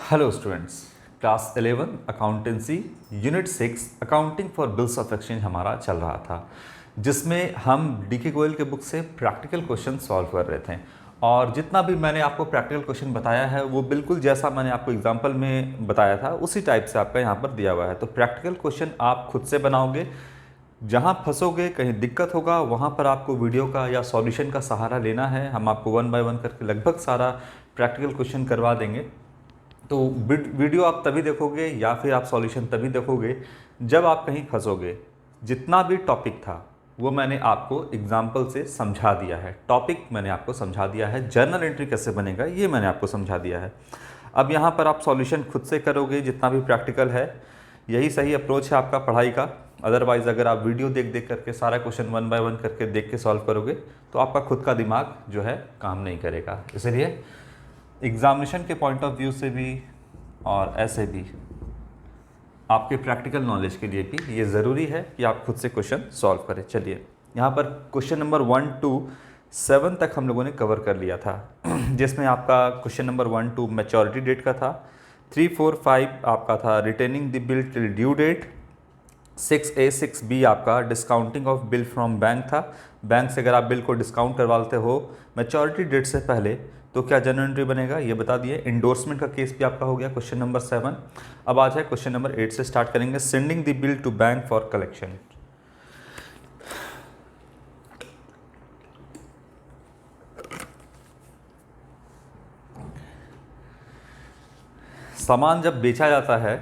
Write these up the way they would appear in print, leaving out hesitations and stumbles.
Hello students, class 11 accountancy unit 6 accounting for bills of exchange हमारा चल रहा था, जिसमें हम डीके गोयल के बुक से प्रैक्टिकल क्वेश्चन सॉल्व कर रहे थे। और जितना भी मैंने आपको प्रैक्टिकल क्वेश्चन बताया है वो बिल्कुल जैसा मैंने आपको एग्जांपल में बताया था उसी टाइप से आपका यहाँ पर दिया हुआ है। तो प्रैक्टिकल क्वेश्चन आप खुद से बनाओगे, जहाँ फंसोगे कहीं दिक्कत होगा वहाँ पर आपको वीडियो का या सॉल्यूशन का सहारा लेना है। हम आपको 1 बाय 1 करके लगभग सारा प्रैक्टिकल क्वेश्चन करवा देंगे। तो वीडियो आप तभी देखोगे या फिर आप सॉल्यूशन तभी देखोगे जब आप कहीं फंसोगे। जितना भी टॉपिक था वो मैंने आपको एग्जाम्पल से समझा दिया है, टॉपिक मैंने आपको समझा दिया है, जर्नल एंट्री कैसे बनेगा ये मैंने आपको समझा दिया है। अब यहाँ पर आप सॉल्यूशन खुद से करोगे, जितना भी प्रैक्टिकल है यही सही अप्रोच है आपका पढ़ाई का। अदरवाइज़ अगर आप वीडियो देख देख करके सारा क्वेश्चन 1 बाय 1 करके देख के सॉल्व करोगे तो आपका खुद का दिमाग जो है काम नहीं करेगा। इसलिए एग्जामिनेशन के पॉइंट ऑफ व्यू से भी और ऐसे भी आपके प्रैक्टिकल नॉलेज के लिए भी ये ज़रूरी है कि आप खुद से क्वेश्चन सॉल्व करें। चलिए यहाँ पर क्वेश्चन नंबर 1 to 7 तक हम लोगों ने कवर कर लिया था, जिसमें आपका क्वेश्चन नंबर 1 2 मैच्योरिटी डेट का था, 3 4 5 आपका था retaining the bill till due date, 6A 6B आपका discounting of bill from bank था। बैंक से अगर आप बिल को डिस्काउंट करवा लेते हो मैच्योरिटी डेट से पहले तो क्या जर्नल एंट्री बनेगा ये बता दिए। इंडोर्समेंट का केस भी आपका हो गया क्वेश्चन नंबर 7। अब आज है क्वेश्चन नंबर 8 से स्टार्ट करेंगे, sending the bill to bank for collection. सामान जब बेचा जाता है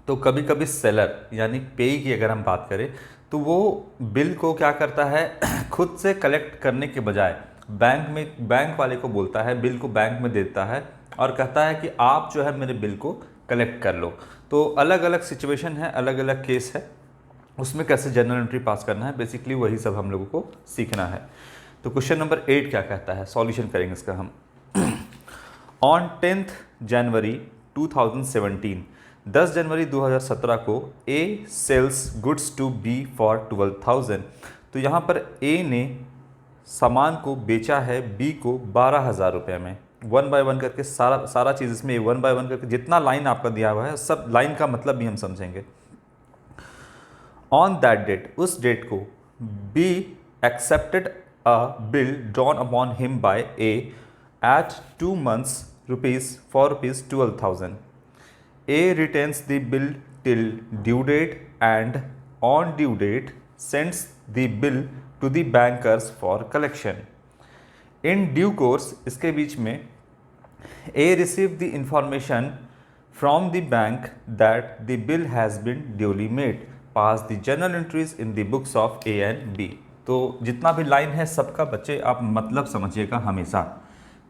तो कभी कभी सेलर यानी पेई की अगर हम बात करें तो वो बिल को क्या करता है खुद से कलेक्ट करने के बजाय बैंक वाले को बोलता है, बिल को बैंक में देता है और कहता है कि आप जो है मेरे बिल को कलेक्ट कर लो। तो अलग अलग सिचुएशन है, अलग अलग केस है, उसमें कैसे जर्नल एंट्री पास करना है, बेसिकली वही सब हम लोगों को सीखना है। तो क्वेश्चन नंबर 8 क्या कहता है, सॉल्यूशन करेंगे इसका हम। ऑन 10th जनवरी 2017, 10 जनवरी 2017 को A sells goods to B for 12,000। तो यहाँ पर ए ने सामान को बेचा है बी को 12,000 रुपये में। 1 बाय 1 करके सारा चीज़ इसमें 1 बाय 1 करके जितना लाइन आपका दिया हुआ है सब लाइन का मतलब भी हम समझेंगे। ऑन दैट डेट, उस डेट को B accepted a bill drawn upon him by A at 2 months for rupees 12,000. A retains the bill till due date and on due date sends the bill to the bankers for collection. In due course, इसके बीच में A received the information from the bank that the bill has been duly made. Pass the journal entries in the books of A and B. तो जितना भी line है सबका बच्चे आप मतलब समझिएगा हमेशा,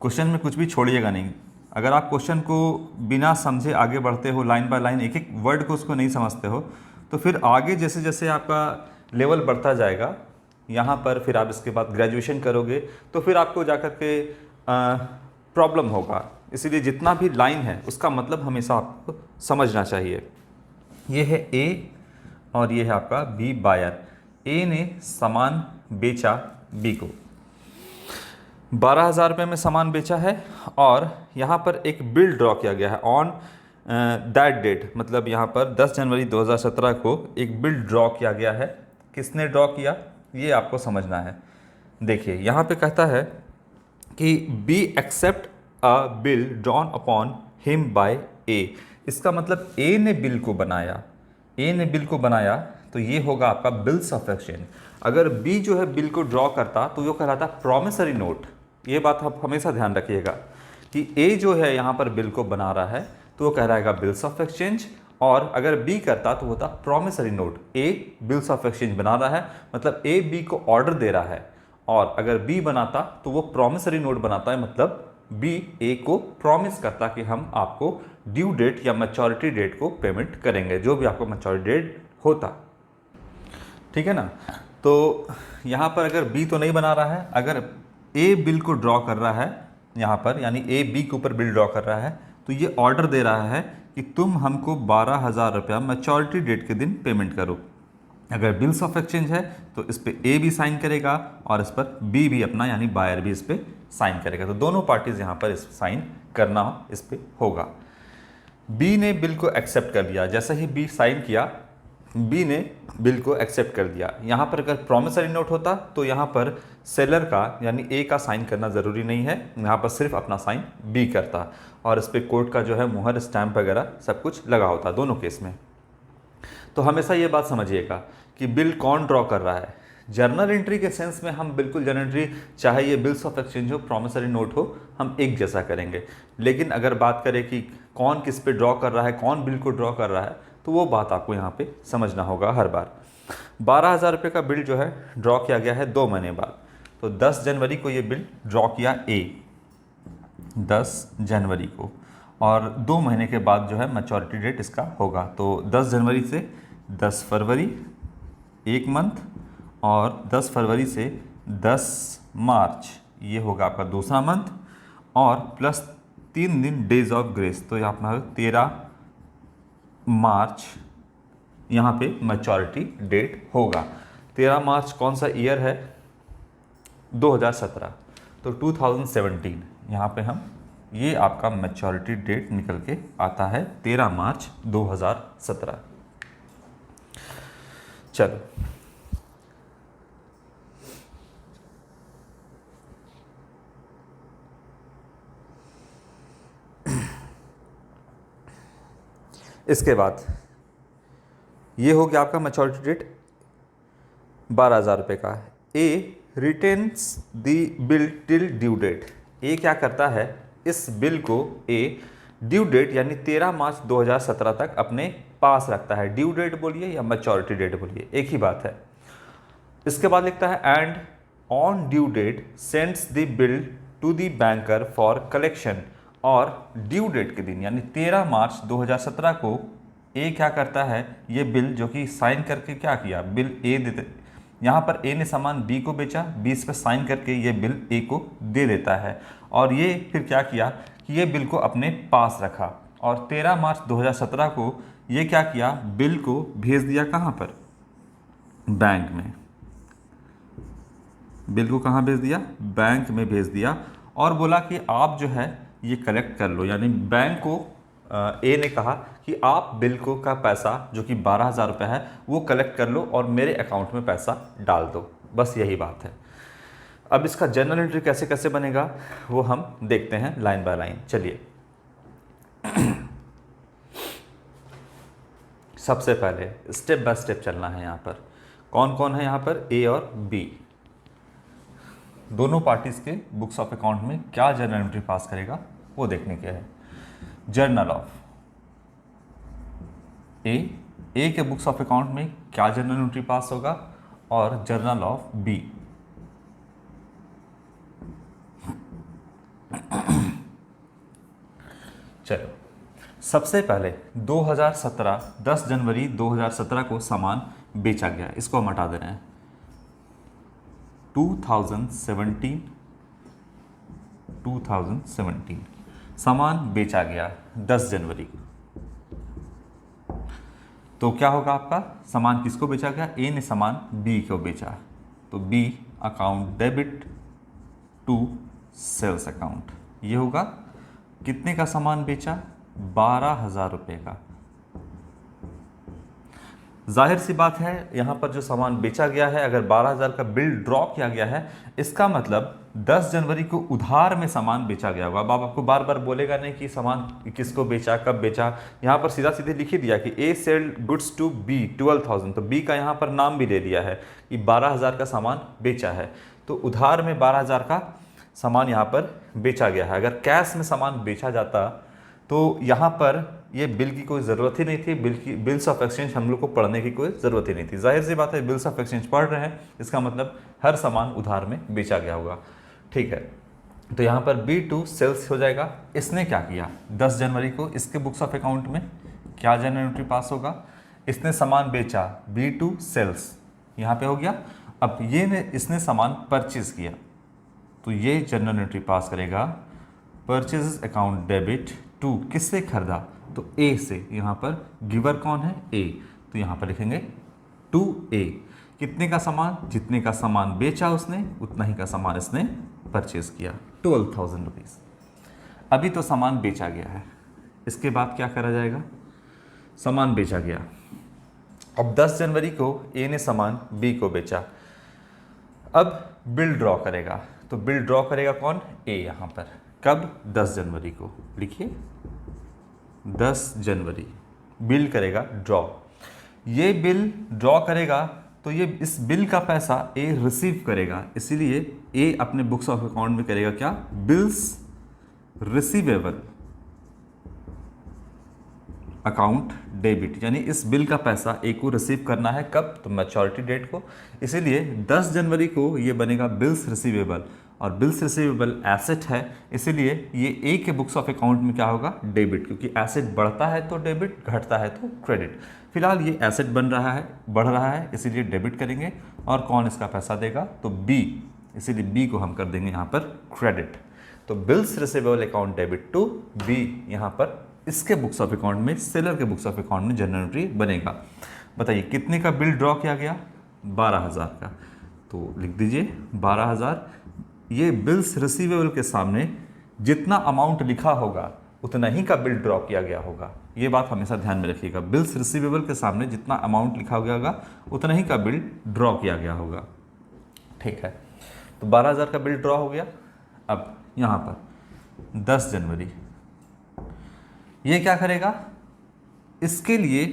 क्वेश्चन में कुछ भी छोड़िएगा नहीं। अगर आप क्वेश्चन को बिना समझे आगे बढ़ते हो, लाइन बाय लाइन एक एक वर्ड को उसको नहीं समझते हो, तो फिर आगे जैसे जैसे आपका लेवल बढ़ता जाएगा यहाँ पर, फिर आप इसके बाद ग्रेजुएशन करोगे तो फिर आपको जाकर के प्रॉब्लम होगा। इसीलिए जितना भी लाइन है उसका मतलब हमेशा आपको समझना चाहिए। ये है ए और ये है आपका बी बायर। ए ने सामान बेचा बी को, 12,000 रुपये में सामान बेचा है और यहाँ पर एक बिल ड्रॉ किया गया है ऑन दैट डेट, मतलब यहाँ पर 10 जनवरी 2017 को एक बिल ड्रॉ किया गया है। किसने ड्रॉ किया ये आपको समझना है। देखिए यहाँ पे कहता है कि B accept a bill drawn upon him by A, इसका मतलब ए ने बिल को बनाया, ए ने बिल को बनाया तो ये होगा आपका बिल्स ऑफ एक्सचेंज। अगर बी जो है बिल को ड्रॉ करता तो वो कहलाता प्रॉमिसरी नोट। ये बात आप हमेशा ध्यान रखिएगा कि ए जो है यहाँ पर बिल को बना रहा है तो वो कह रहेगा बिल्स ऑफ एक्सचेंज, और अगर बी करता तो होता promissory note. A bills of exchange बना रहा है मतलब ए बी को ऑर्डर दे रहा है, और अगर बी बनाता तो वो प्रॉमिसरी नोट बनाता है, मतलब बी ए को प्रॉमिस करता कि हम आपको ड्यू डेट या मैच्योरिटी डेट को पेमेंट करेंगे, जो भी आपको मैच्योरिटी डेट होता। ठीक है ना। तो यहाँ पर अगर बी तो नहीं बना रहा है, अगर ए बिल को ड्रॉ कर रहा है यहाँ पर, यानी ए बी के ऊपर बिल ड्रॉ कर रहा है तो ये ऑर्डर दे रहा है कि तुम हमको 12,000 रुपया मैच्योरिटी डेट के दिन पेमेंट करो। अगर बिल्स ऑफ एक्सचेंज है तो इस पर ए भी साइन करेगा और इस पर बी भी अपना यानी बायर भी इस पर साइन करेगा। तो दोनों पार्टीज यहाँ पर इस साइन करना इस पर होगा। बी ने बिल को एक्सेप्ट कर लिया। जैसे ही बी साइन किया, बी ने बिल को एक्सेप्ट कर दिया। यहाँ पर अगर प्रॉमिसरी नोट होता तो यहाँ पर सेलर का यानी ए का साइन करना ज़रूरी नहीं है, यहाँ पर सिर्फ अपना साइन बी करता और इस पर कोर्ट का जो है मुहर, स्टैम्प वगैरह सब कुछ लगा होता दोनों केस में। तो हमेशा ये बात समझिएगा कि बिल कौन ड्रॉ कर रहा है। जर्नल एंट्री के सेंस में हम बिल्कुल जर्नल एंट्री, चाहे ये बिल्स ऑफ एक्सचेंज हो, प्रॉमिसरी नोट हो, हम एक जैसा करेंगे। लेकिन अगर बात करें कि कौन किस पे ड्रॉ कर रहा है, कौन बिल को ड्रॉ कर रहा है, तो वो बात आपको यहाँ पे समझना होगा हर बार। 12,000 रुपये का बिल जो है ड्रॉ किया गया है 2 महीने बाद। तो 10 जनवरी को ये बिल ड्रॉ किया ए, 10 जनवरी को, और 2 महीने के बाद जो है मैच्योरिटी डेट इसका होगा। तो 10 जनवरी से 10 फरवरी 1 मंथ, और 10 फरवरी से 10 मार्च ये होगा आपका दूसरा मंथ, और प्लस 3 दिन डेज ऑफ ग्रेस, तो यहाँ पर 13 मार्च यहाँ पे मैच्योरिटी डेट होगा। 13 मार्च कौन सा ईयर है? 2017। तो 2017 यहाँ पे हम, ये आपका मैच्योरिटी डेट निकल के आता है 13 मार्च 2017। चलो, इसके बाद ये हो गया आपका मैच्योरिटी डेट 12,000 रुपये का। A retains the bill till due date. A क्या करता है, इस बिल को ए ड्यू डेट यानी 13 मार्च 2017 तक अपने पास रखता है। ड्यू डेट बोलिए या मैच्योरिटी डेट बोलिए, एक ही बात है। इसके बाद लिखता है and on due date sends the bill to the banker for collection. और ड्यू डेट के दिन यानी 13 मार्च 2017 को ए क्या करता है, ये बिल जो कि साइन करके क्या किया, बिल ए देते, यहाँ पर ए ने सामान बी को बेचा, बी इस पर साइन करके ये बिल ए को दे देता है, और ये फिर क्या किया कि ये बिल को अपने पास रखा, और 13 मार्च 2017 को ये क्या किया, बिल को भेज दिया कहाँ पर, बैंक में। बिल को कहाँ भेज दिया, बैंक में भेज दिया, और बोला कि आप जो है ये कलेक्ट कर लो। यानी बैंक को ए ने कहा कि आप बिल को का पैसा जो कि 12,000 रुपये है वो कलेक्ट कर लो और मेरे अकाउंट में पैसा डाल दो, बस यही बात है। अब इसका जर्नल एंट्री कैसे कैसे बनेगा वो हम देखते हैं लाइन बाय लाइन। चलिए, सबसे पहले स्टेप बाय स्टेप चलना है। यहाँ पर कौन कौन है, यहाँ पर ए और बी दोनों पार्टीज के बुक्स ऑफ अकाउंट में क्या जर्नल एंट्री पास करेगा वो देखने के है। जर्नल ऑफ ए के बुक्स ऑफ अकाउंट में क्या जर्नल एंट्री पास होगा, और जर्नल ऑफ बी। चलो, सबसे पहले 2017 10 जनवरी 2017 को सामान बेचा गया, इसको हम हटा दे रहे हैं। 2017 सामान बेचा गया 10 जनवरी को, तो क्या होगा आपका, सामान किसको बेचा गया, ए ने सामान बी को बेचा, तो B account debit to sales account. ये होगा कितने का सामान बेचा, 12,000 रुपये का। जाहिर सी बात है यहाँ पर जो सामान बेचा गया है, अगर 12,000 का बिल ड्रॉ किया गया है, इसका मतलब 10 जनवरी को उधार में सामान बेचा गया होगा। अब आपको बार बार बोलेगा नहीं कि सामान किसको बेचा, कब बेचा, यहाँ पर सीधा सीधे लिख ही दिया कि ए सेल्ड गुड्स टू बी 12,000, तो बी का यहाँ पर नाम भी दे दिया है कि 12,000 का सामान बेचा है, तो उधार में 12,000 का सामान यहाँ पर बेचा गया है। अगर कैश में सामान बेचा जाता तो यहाँ पर ये बिल की कोई ज़रूरत ही नहीं थी, बिल्स ऑफ एक्सचेंज हम लोग को पढ़ने की कोई ज़रूरत ही नहीं थी। जाहिर सी बात है बिल्स ऑफ एक्सचेंज पढ़ रहे हैं, इसका मतलब हर सामान उधार में बेचा गया होगा, ठीक है। तो यहाँ पर B2 सेल्स हो जाएगा। इसने क्या किया, 10 जनवरी को इसके बुक्स ऑफ अकाउंट में क्या जर्नल एंट्री पास होगा, इसने सामान बेचा, B2 सेल्स यहाँ पे हो गया। अब इसने सामान परचेज किया, तो ये जर्नल एंट्री पास करेगा परचेज अकाउंट डेबिट टू, किससे खरीदा, तो ए से। यहाँ पर गिवर कौन है, ए, तो यहाँ पर लिखेंगे टू ए। कितने का सामान, जितने का सामान बेचा उसने उतना ही का सामान इसने परचेज किया, 12,000 रुपीज़। अभी तो सामान बेचा गया है, इसके बाद क्या करा जाएगा, सामान बेचा गया। अब 10 जनवरी को ए ने सामान बी को बेचा। अब बिल ड्रॉ करेगा, तो बिल ड्रॉ करेगा कौन, ए यहाँ पर। कब, 10 जनवरी को। लिखिए 10 जनवरी बिल करेगा ड्रॉ। ये बिल ड्रॉ करेगा तो ये इस बिल का पैसा ए रिसीव करेगा, इसीलिए ए अपने बुक्स ऑफ अकाउंट में करेगा क्या, बिल्स रिसीवेबल अकाउंट डेबिट, यानी इस बिल का पैसा ए को रिसीव करना है कब, तो मैच्योरिटी डेट को। इसीलिए 10 जनवरी को ये बनेगा बिल्स रिसीवेबल, और बिल्स रिसीवेबल एसेट है, इसीलिए ये ए के बुक्स ऑफ अकाउंट में क्या होगा, डेबिट, क्योंकि एसेट बढ़ता है तो डेबिट, घटता है तो क्रेडिट। फिलहाल ये एसेट बन रहा है, बढ़ रहा है, इसीलिए डेबिट करेंगे। और कौन इसका पैसा देगा, तो बी, इसीलिए बी को हम कर देंगे यहाँ पर क्रेडिट। तो bills receivable account debit to B, यहाँ पर इसके बुक्स ऑफ अकाउंट में, सेलर के बुक्स ऑफ अकाउंट में जनरल एंट्री बनेगा। बताइए कितने का बिल ड्रॉ किया गया, 12,000 का, तो लिख दीजिए 12,000। ये बिल्स रिसीवेबल के सामने जितना अमाउंट लिखा होगा उतना ही का बिल ड्रॉ किया गया होगा, ये बात हमेशा ध्यान में रखिएगा। बिल्स रिसीवेबल के सामने जितना अमाउंट लिखा गया होगा उतना ही का बिल ड्रॉ किया गया होगा, ठीक है। तो 12,000 का बिल ड्रॉ हो गया। अब यहाँ पर 10 जनवरी ये क्या करेगा, इसके लिए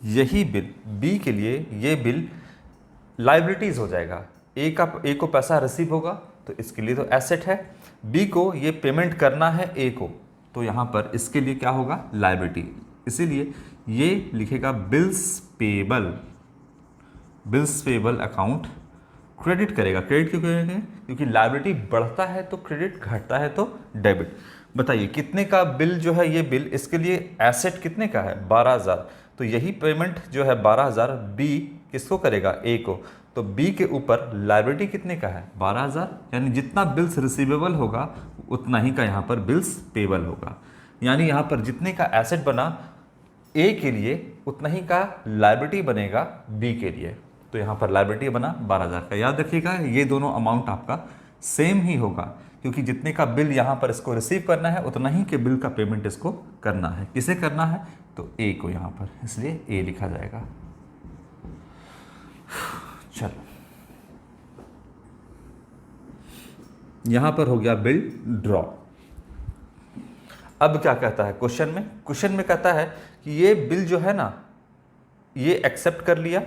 यही बिल, बी के लिए ये बिल लाइबिलिटीज हो जाएगा। ए को पैसा रिसीव होगा तो इसके लिए तो एसेट है, बी को ये पेमेंट करना है ए को, तो यहाँ पर इसके लिए क्या होगा, लाइबिलिटी। इसीलिए ये लिखेगा bills payable, bills payable account credit करेगा। क्रेडिट क्यों करेंगे, क्योंकि लाइबिलिटी बढ़ता है तो क्रेडिट, घटता है तो डेबिट। बताइए कितने का बिल जो है ये बिल, इसके लिए एसेट कितने का है, 12,000, तो यही पेमेंट जो है 12,000 बी किसको करेगा, ए को, तो बी के ऊपर लाइबिलिटी कितने का है, 12,000, यानी जितना बिल्स रिसीवेबल होगा उतना ही का यहाँ पर बिल्स पेबल होगा। यानी यहाँ पर जितने का एसेट बना ए के लिए उतना ही का लाइबिलिटी बनेगा बी के लिए, तो यहाँ पर लाइबिलिटी बना 12,000 का। याद रखिएगा ये दोनों अमाउंट आपका सेम ही होगा, क्योंकि जितने का बिल यहाँ पर इसको रिसीव करना है उतना ही के बिल का पेमेंट इसको करना है। किसे करना है, तो ए को यहाँ पर, इसलिए ए लिखा जाएगा। चलो यहाँ पर हो गया बिल ड्रॉ। अब क्या कहता है क्वेश्चन में, क्वेश्चन में कहता है कि ये बिल जो है ना, ये एक्सेप्ट कर लिया,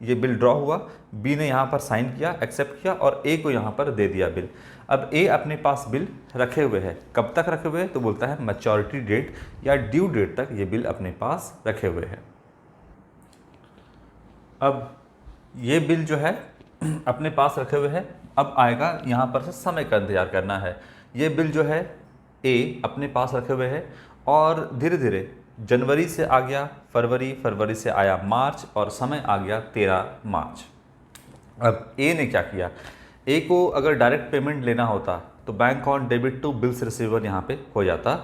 ये बिल ड्रॉ हुआ, बी ने यहाँ पर साइन किया, एक्सेप्ट किया, और ए को यहाँ पर दे दिया बिल। अब ए अपने पास बिल रखे हुए है, कब तक रखे हुए हैं, तो बोलता है मैच्योरिटी डेट या ड्यू डेट तक ये बिल अपने पास रखे हुए हैं। अब ये बिल जो है अपने पास रखे हुए हैं, अब आएगा यहाँ पर से समय का इंतजार करना है। ये बिल जो है ए अपने पास रखे हुए हैं, और धीरे धीरे जनवरी से आ गया फरवरी, फरवरी से आया मार्च, और समय आ गया 13 मार्च। अब ए ने क्या किया, ए को अगर डायरेक्ट पेमेंट लेना होता तो bank on debit to bills receiver यहाँ पे हो जाता,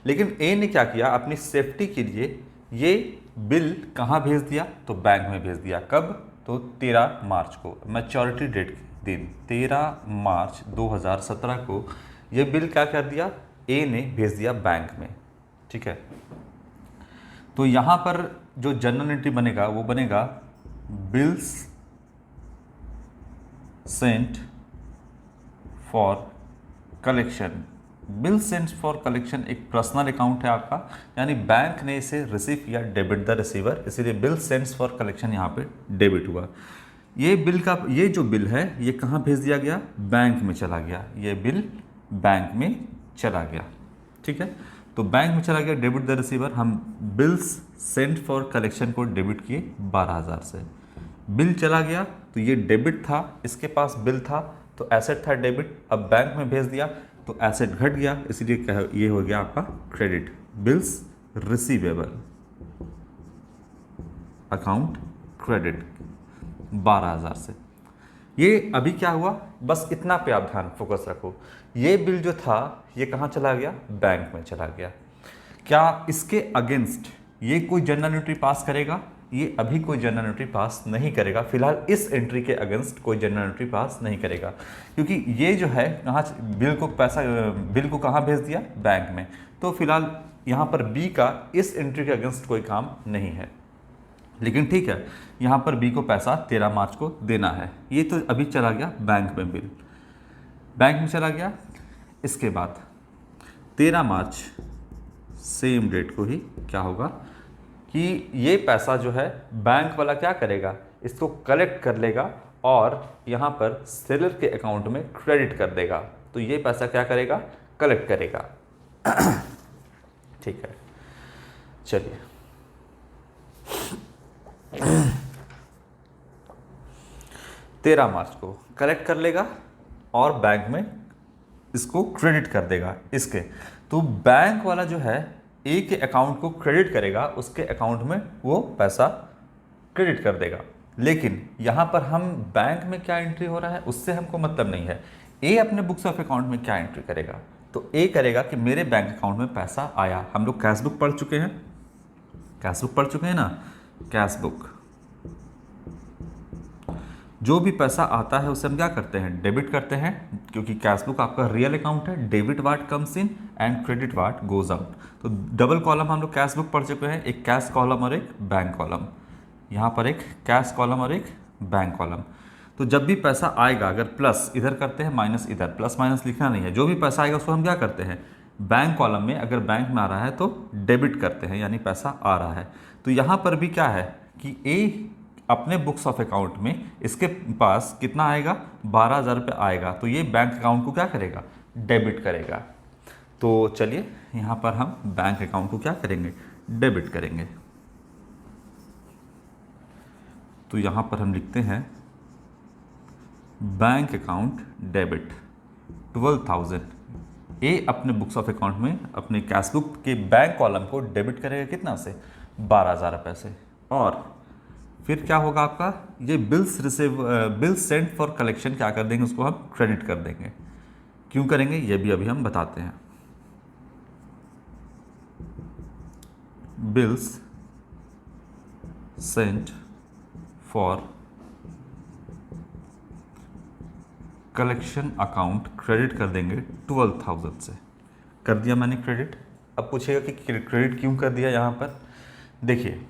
लेकिन ए ने क्या किया, अपनी सेफ्टी के लिए ये बिल कहाँ भेज दिया, तो बैंक में भेज दिया। कब, तो 13 मार्च को, मैच्योरिटी डेट के दिन 13 मार्च 2017 को ये बिल क्या कर दिया, ए ने भेज दिया बैंक में, ठीक है। तो यहाँ पर जो जनरल एंट्री बनेगा वो बनेगा bills sent for collection. Bill sent for collection एक पर्सनल अकाउंट है आपका, यानी बैंक ने इसे रिसीव किया, डेबिट द रिसीवर, इसीलिए बिल सेंट्स फॉर कलेक्शन यहाँ पे डेबिट हुआ। ये बिल का, ये जो बिल है ये कहाँ भेज दिया गया, बैंक में चला गया, ये बिल बैंक में चला गया, ठीक है। तो बैंक में चला गया, डेबिट द रिसीवर, हम बिल्स सेंट फॉर कलेक्शन को डेबिट किए 12,000 से। बिल चला गया तो ये डेबिट था, इसके पास बिल था तो एसेट था डेबिट, अब बैंक में भेज दिया तो एसेट घट गया, इसलिए ये हो गया आपका credit, bills receivable account credit 12,000 से। ये अभी क्या हुआ, बस इतना पे आप ध्यान फोकस रखो, ये बिल जो था ये कहाँ चला गया, बैंक में चला गया। क्या इसके अगेंस्ट ये कोई जनरल एंट्री पास करेगा, ये अभी कोई जनरल एंट्री पास नहीं करेगा, फिलहाल इस एंट्री के अगेंस्ट कोई जनरल एंट्री पास नहीं करेगा, क्योंकि ये जो है कहाँ बिल को कहाँ भेज दिया, बैंक में, तो फिलहाल यहाँ पर बी का इस एंट्री के अगेंस्ट कोई काम नहीं है, लेकिन ठीक है यहाँ पर बी को पैसा 13 मार्च को देना है। ये तो अभी चला गया बैंक में, बिल बैंक में चला गया। इसके बाद 13 मार्च सेम डेट को ही क्या होगा कि ये पैसा जो है बैंक वाला क्या करेगा, इसको कलेक्ट कर लेगा और यहाँ पर सेलर के अकाउंट में क्रेडिट कर देगा। तो ये पैसा क्या करेगा, कलेक्ट करेगा। ठीक है, चलिए 13 मार्च को कलेक्ट कर लेगा और बैंक में इसको क्रेडिट कर देगा इसके। तो बैंक वाला जो है ए के अकाउंट को क्रेडिट करेगा, उसके अकाउंट में वो पैसा क्रेडिट कर देगा। लेकिन यहाँ पर हम बैंक में क्या एंट्री हो रहा है उससे हमको मतलब नहीं है। ए अपने बुक्स ऑफ अकाउंट में क्या एंट्री करेगा, तो ए करेगा कि मेरे बैंक अकाउंट में पैसा आया। हम लोग कैश बुक पढ़ चुके हैं, कैश बुक पढ़ चुके हैं ना, कैश बुक जो भी पैसा आता है उसे हम क्या करते हैं, डेबिट करते हैं, क्योंकि कैश बुक आपका रियल अकाउंट है। Debit watt comes in and credit what goes out. तो डबल कॉलम हम लोग कैश बुक पढ़ चुके हैं, एक कैश कॉलम और एक बैंक कॉलम। यहाँ पर एक कैश कॉलम और एक बैंक कॉलम। तो जब भी पैसा आएगा, अगर प्लस इधर करते हैं माइनस इधर, प्लस माइनस लिखना नहीं है, जो भी पैसा आएगा उसको हम क्या करते हैं, बैंक कॉलम में अगर बैंक में आ रहा है तो डेबिट करते हैं, यानी पैसा आ रहा है। तो यहाँ पर भी क्या है कि ए अपने बुक्स ऑफ अकाउंट में इसके पास कितना आएगा, 12,000 रुपये आएगा। तो ये बैंक अकाउंट को क्या करेगा, डेबिट करेगा। तो चलिए यहाँ पर हम बैंक अकाउंट को क्या करेंगे, डेबिट करेंगे। तो यहाँ पर हम लिखते हैं बैंक अकाउंट डेबिट 12,000। ए अपने बुक्स ऑफ अकाउंट में अपने कैश बुक के बैंक कॉलम को डेबिट करेगा कितना से, 12,000 रुपये से। और फिर क्या होगा आपका, ये बिल्स सेंट फॉर कलेक्शन क्या कर देंगे, उसको हम क्रेडिट कर देंगे। क्यों करेंगे ये भी अभी हम बताते हैं। Bills sent for collection account credit कर देंगे 12,000 से। कर दिया मैंने क्रेडिट। अब पूछेगा कि क्रेडिट क्यों कर दिया। यहाँ पर देखिए,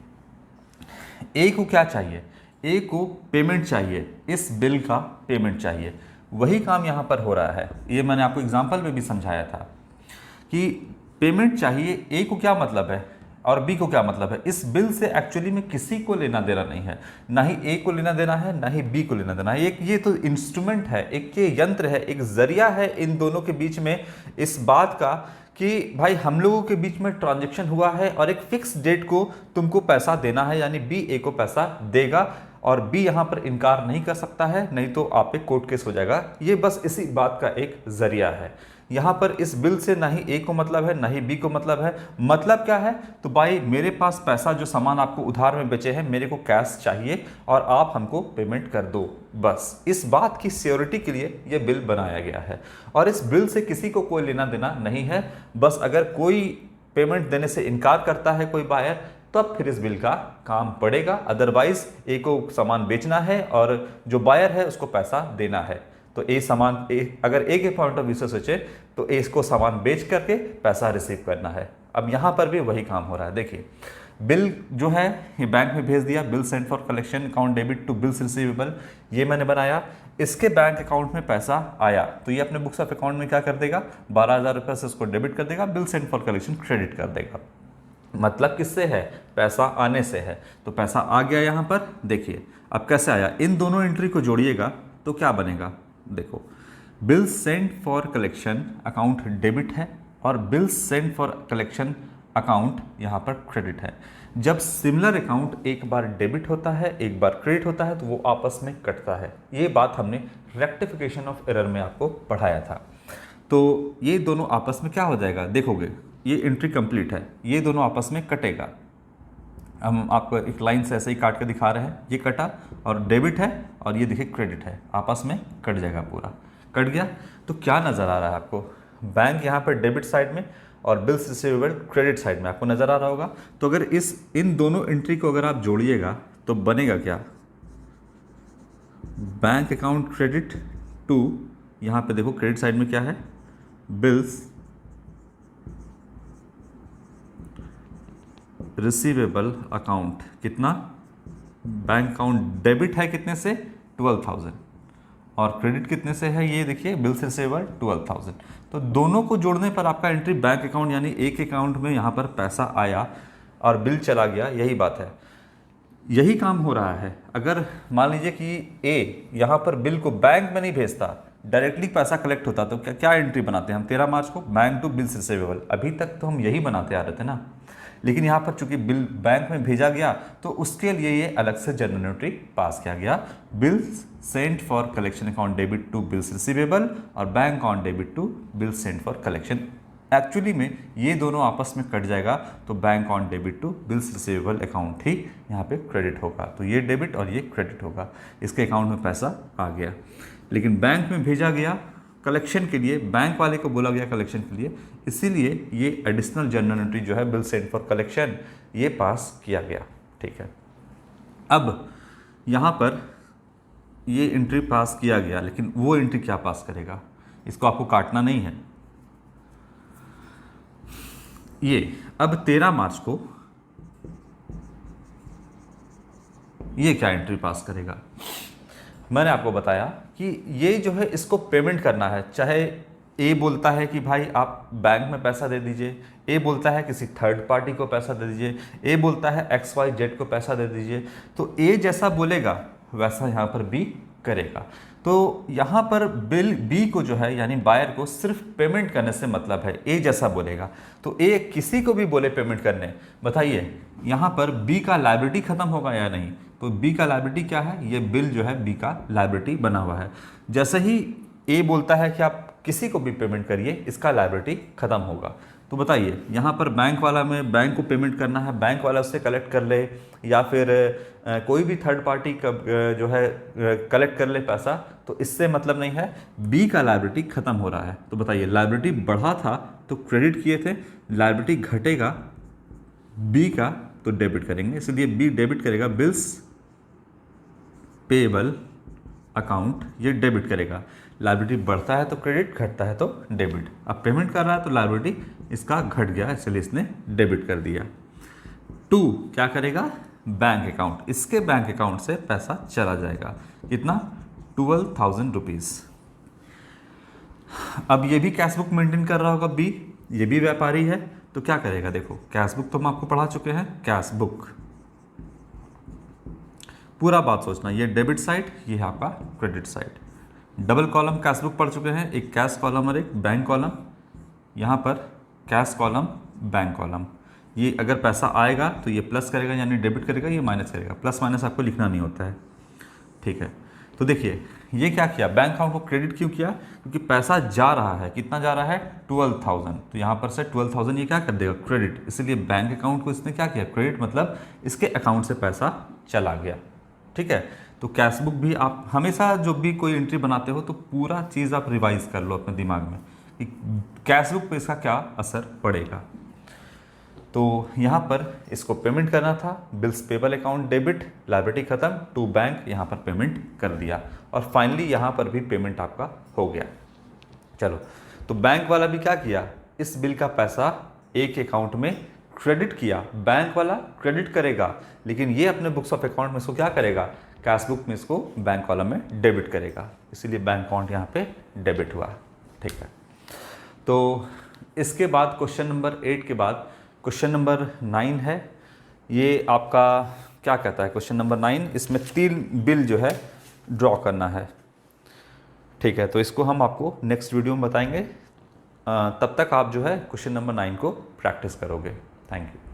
ए को क्या चाहिए, ए को पेमेंट चाहिए, इस बिल का पेमेंट चाहिए। वही काम यहाँ पर हो रहा है। ये मैंने आपको एग्जांपल में भी समझाया था कि पेमेंट चाहिए। ए को क्या मतलब है और बी को क्या मतलब है। इस बिल से एक्चुअली में किसी को लेना देना नहीं है, ना ही ए को लेना देना है, ना ही बी को लेना देना है। एक ये तो इंस्ट्रूमेंट है, एक ये यंत्र है, एक जरिया है इन दोनों के बीच में इस बात का कि भाई हम लोगों के बीच में ट्रांजैक्शन हुआ है और एक फिक्स डेट को तुमको पैसा देना है, यानी बी ए को पैसा देगा और बी यहाँ पर इनकार नहीं कर सकता है, नहीं तो आप पे कोर्ट केस हो जाएगा। ये बस इसी बात का एक जरिया है। यहाँ पर इस बिल से ना ही ए को मतलब है, ना ही बी को मतलब है। मतलब क्या है, तो भाई मेरे पास पैसा, जो सामान आपको उधार में बेचे हैं, मेरे को कैश चाहिए और आप हमको पेमेंट कर दो। बस इस बात की श्योरिटी के लिए ये बिल बनाया गया है और इस बिल से किसी को कोई लेना देना नहीं है। बस अगर कोई पेमेंट देने से इनकार करता है कोई बायर, तब फिर इस बिल का काम पड़ेगा। अदरवाइज ए को सामान बेचना है और जो बायर है उसको पैसा देना है। तो ए सामान अगर ए के पॉइंट ऑफ व्यू से सोचे तो ए इसको सामान बेच करके पैसा रिसीव करना है। अब यहाँ पर भी वही काम हो रहा है। देखिए, बिल जो है ये बैंक में भेज दिया, bill sent for collection account debit to bills receivable, ये मैंने बनाया। इसके बैंक अकाउंट में पैसा आया तो ये अपने बुक्स ऑफ अकाउंट में क्या कर देगा, 12,000 रुपये से उसको डेबिट कर देगा, bill sent for collection credit कर देगा। मतलब किससे है, पैसा आने से है। तो पैसा आ गया यहाँ पर। देखिए अब कैसे आया, इन दोनों एंट्री को जोड़िएगा तो क्या बनेगा। देखो, bill sent for collection account debit है और bill sent for collection account यहाँ पर क्रेडिट है। जब सिमिलर अकाउंट एक बार डेबिट होता है, एक बार क्रेडिट होता है, तो वो आपस में कटता है। ये बात हमने रेक्टिफिकेशन ऑफ एरर में आपको पढ़ाया था। तो ये दोनों आपस में क्या हो जाएगा, देखोगे ये एंट्री कंप्लीट है, ये दोनों आपस में कटेगा। हम आपको एक लाइन से ऐसे ही काट के दिखा रहे हैं, ये कटा और डेबिट है और ये देखिए क्रेडिट है, आपस में कट जाएगा, पूरा कट गया। तो क्या नज़र आ रहा है आपको, बैंक यहाँ पर डेबिट साइड में और बिल्स रिसीवेबल क्रेडिट साइड में आपको नज़र आ रहा होगा। तो अगर इन दोनों एंट्री को अगर आप जोड़िएगा तो बनेगा क्या, बैंक अकाउंट क्रेडिट टू, यहाँ पे देखो क्रेडिट साइड में क्या है, बिल्स रिसीवेबल अकाउंट कितना, बैंक अकाउंट डेबिट है कितने से 12,000 और क्रेडिट कितने से है, ये देखिए बिल्स रिसीवेबल 12,000। तो दोनों को जोड़ने पर आपका एंट्री बैंक अकाउंट यानी एक अकाउंट में यहाँ पर पैसा आया और बिल चला गया, यही बात है, यही काम हो रहा है। अगर मान लीजिए कि ए यहाँ पर बिल को बैंक में नहीं भेजता, डायरेक्टली पैसा कलेक्ट होता, तो क्या क्या एंट्री बनाते हैं हम 13 मार्च को, बैंक टू बिल्स रिसीवेबल। अभी तक तो हम यही बनाते आ रहे थे ना, लेकिन यहाँ पर चूंकि बिल बैंक में भेजा गया तो उसके लिए ये अलग से जर्नल एंट्री पास किया गया, bills sent for collection account debit to bills receivable और bank account debit to bills sent for collection. Actually में ये दोनों आपस में कट जाएगा तो bank account debit to bills receivable account ही यहाँ पे क्रेडिट होगा, तो ये डेबिट और ये क्रेडिट होगा, इसके अकाउंट में पैसा आ गया। लेकिन बैंक में भेजा गया कलेक्शन के लिए, बैंक वाले को बोला गया कलेक्शन के लिए, इसीलिए ये एडिशनल जर्नल एंट्री जो है बिल सेंट फॉर कलेक्शन ये पास किया गया। ठीक है, अब यहाँ पर ये एंट्री पास किया गया, लेकिन वो एंट्री क्या पास करेगा, इसको आपको काटना नहीं है। ये अब 13 मार्च को ये क्या एंट्री पास करेगा, मैंने आपको बताया कि ये जो है इसको पेमेंट करना है, चाहे ए बोलता है कि भाई आप बैंक में पैसा दे दीजिए, ए बोलता है किसी थर्ड पार्टी को पैसा दे दीजिए, ए बोलता है XYZ को पैसा दे दीजिए, तो ए जैसा बोलेगा वैसा यहाँ पर बी करेगा। तो यहाँ पर बिल बी को जो है यानी बायर को सिर्फ पेमेंट करने से मतलब है, ए जैसा बोलेगा, तो ए किसी को भी बोले पेमेंट करने, बताइए यहाँ पर बी का लायबिलिटी खत्म होगा या नहीं, तो बी का लायबिलिटी क्या है, ये बिल जो है बी का लायबिलिटी बना हुआ है। जैसे ही ए बोलता है कि आप किसी को भी पेमेंट करिए, इसका लायबिलिटी खत्म होगा। तो बताइए यहाँ पर बैंक वाला में बैंक को पेमेंट करना है, बैंक वाला उससे कलेक्ट कर ले या फिर कोई भी थर्ड पार्टी का जो है कलेक्ट कर ले पैसा, तो इससे मतलब नहीं है, बी का लायबिलिटी खत्म हो रहा है। तो बताइए लायबिलिटी बढ़ा था तो क्रेडिट किए थे, लायबिलिटी घटेगा बी का तो डेबिट करेंगे, इसलिए बी डेबिट करेगा, बिल्स पेएबल अकाउंट ये डेबिट करेगा। लायबिलिटी बढ़ता है तो क्रेडिट, घटता है तो डेबिट। अब पेमेंट कर रहा है तो लायबिलिटी इसका घट गया, इसलिए इसने डेबिट कर दिया। 2 क्या करेगा, बैंक अकाउंट, इसके बैंक अकाउंट से पैसा चला जाएगा, कितना 12,000 रुपीज़। अब ये भी कैश बुक मेंटेन कर रहा होगा बी, ये भी व्यापारी है, तो क्या करेगा, देखो कैश बुक तो हम आपको पढ़ा चुके हैं, कैश बुक पूरा बात सोचना, ये डेबिट साइड, ये है आपका credit side. Double column cash book पढ़ चुके हैं, एक कैश कॉलम और एक बैंक कॉलम, यहाँ पर कैश कॉलम बैंक कॉलम। ये अगर पैसा आएगा तो ये प्लस करेगा यानी डेबिट करेगा, ये माइनस करेगा, प्लस माइनस आपको लिखना नहीं होता है। ठीक है, तो देखिए ये क्या किया, बैंक अकाउंट को क्रेडिट क्यों किया, क्योंकि पैसा जा रहा है, कितना जा रहा है 12,000, तो यहाँ पर से 12,000 ये क्या कर देगा क्रेडिट, इसलिए बैंक अकाउंट को इसने क्या किया क्रेडिट, मतलब इसके अकाउंट से पैसा चला गया। ठीक है, तो कैश बुक भी आप हमेशा जो भी कोई एंट्री बनाते हो तो पूरा चीज़ आप रिवाइज कर लो अपने दिमाग में कि कैश बुक पे इसका क्या असर पड़ेगा। तो यहाँ पर इसको पेमेंट करना था, bills payable account debit, liability खत्म, टू बैंक यहाँ पर पेमेंट कर दिया और फाइनली यहाँ पर भी पेमेंट आपका हो गया। चलो, तो बैंक वाला भी क्या किया, इस बिल का पैसा एक अकाउंट में क्रेडिट किया, बैंक वाला क्रेडिट करेगा, लेकिन ये अपने बुक्स ऑफ अकाउंट में इसको क्या करेगा, कैश बुक में इसको बैंक कॉलम में डेबिट करेगा, इसीलिए बैंक अकाउंट यहाँ पे डेबिट हुआ। ठीक है, तो इसके बाद क्वेश्चन नंबर 8 के बाद क्वेश्चन नंबर 9 है। ये आपका क्या कहता है क्वेश्चन नंबर 9, इसमें 3 बिल जो है ड्रॉ करना है। ठीक है, तो इसको हम आपको नेक्स्ट वीडियो में बताएंगे, तब तक आप जो है क्वेश्चन नंबर 9 को प्रैक्टिस करोगे। Thank you.